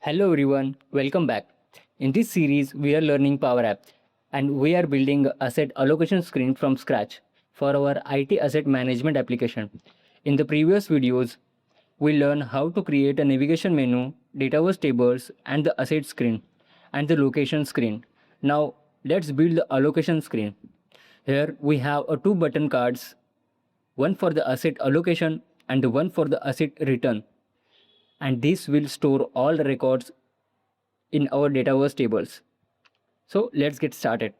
Hello everyone, welcome back. In this series, we are learning Power App and we are building a asset allocation screen from scratch for our IT asset management application. In the previous videos, we learned how to create a navigation menu, database tables, and the asset screen and the location screen. Now, let's build the allocation screen. Here we have two button cards, one for the asset allocation and one for the asset return, and this will store all records in our database tables. So let's get started.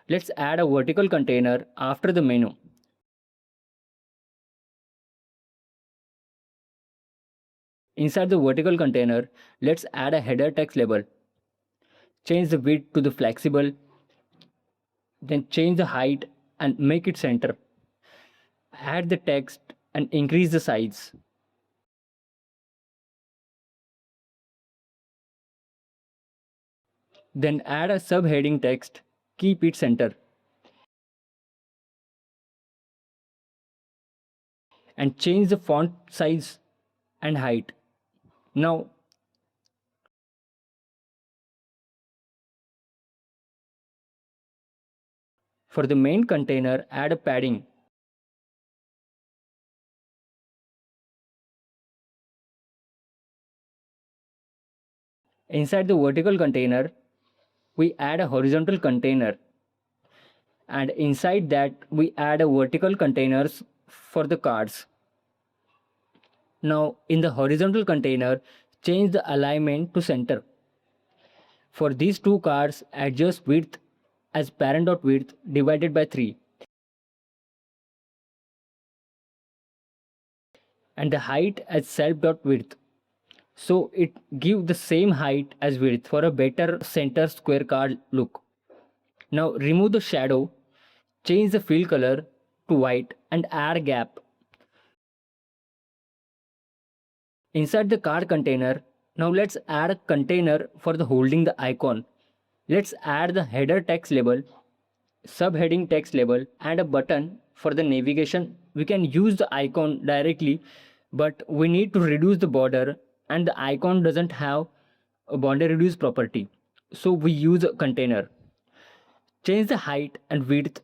Let's add a vertical container after the menu. Inside the vertical container, let's add a header text label. Change the width to the flexible, then change the height and make it center. Add the text and increase the size. Then add a subheading text, keep it center. And change the font size and height. Now, for the main container, add a padding. Inside the vertical container, we add a horizontal container, and inside that we add a vertical containers for the cards. Now in the horizontal container, change the alignment to center. For these two cards, adjust width as parent.width divided by 3 and the height as self.width. So it gives the same height as width for a better center square card look. Now remove the shadow, change the fill color to white and add a gap. Inside the card container, now let's add a container for the holding the icon. Let's add the header text label, subheading text label and a button for the navigation. We can use the icon directly, but we need to reduce the border and the icon doesn't have a border reduce property. So we use a container. Change the height and width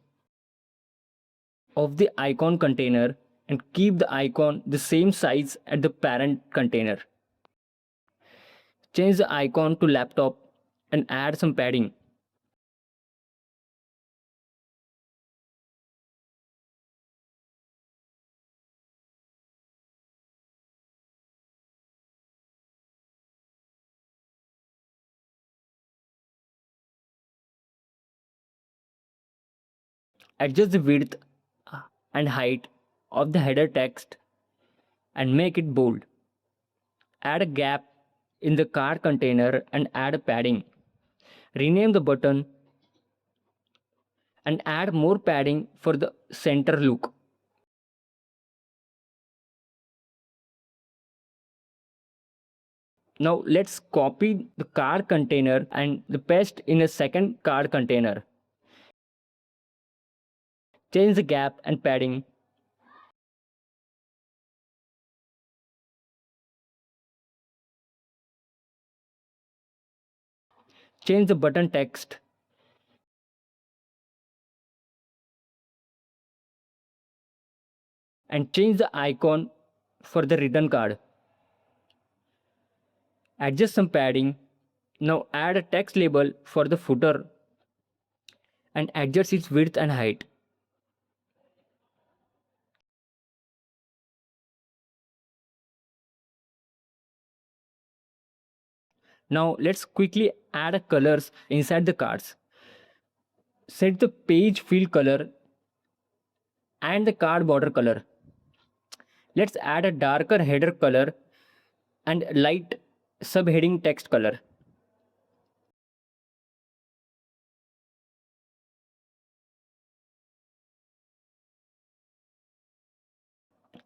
of the icon container and keep the icon the same size as the parent container. Change the icon to laptop and add some padding. Adjust the width and height of the header text and make it bold. Add a gap in the card container and add a padding. Rename the button and add more padding for the center look. Now let's copy the card container and the paste in a second card container. Change the gap and padding. Change the button text. And change the icon for the return card. Adjust some padding. Now add a text label for the footer and adjust its width and height. Now let's quickly add colors inside the cards. Set the page fill color and the card border color. Let's add a darker header color and light subheading text color.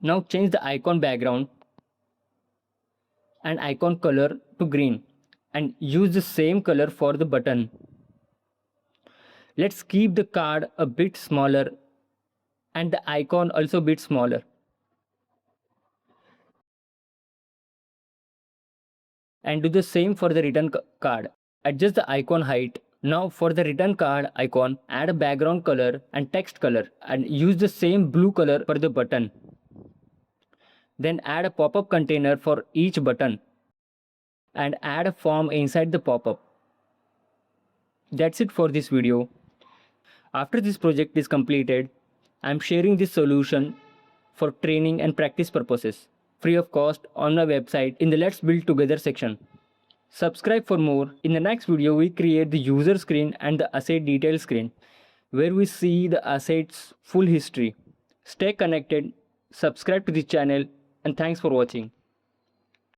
Now change the icon background and icon color to green and use the same color for the button. Let's keep the card a bit smaller and the icon also a bit smaller. And do the same for the return card. Adjust the icon height. Now for the return card icon, add a background color and text color and use the same blue color for the button. Then add a pop-up container for each button and add a form inside the pop-up. That's it for this video. After this project is completed, I'm sharing this solution for training and practice purposes, free of cost on my website in the Let's Build Together section. Subscribe for more. In the next video, we create the user screen and the asset detail screen, where we see the asset's full history. Stay connected, subscribe to the channel, and thanks for watching.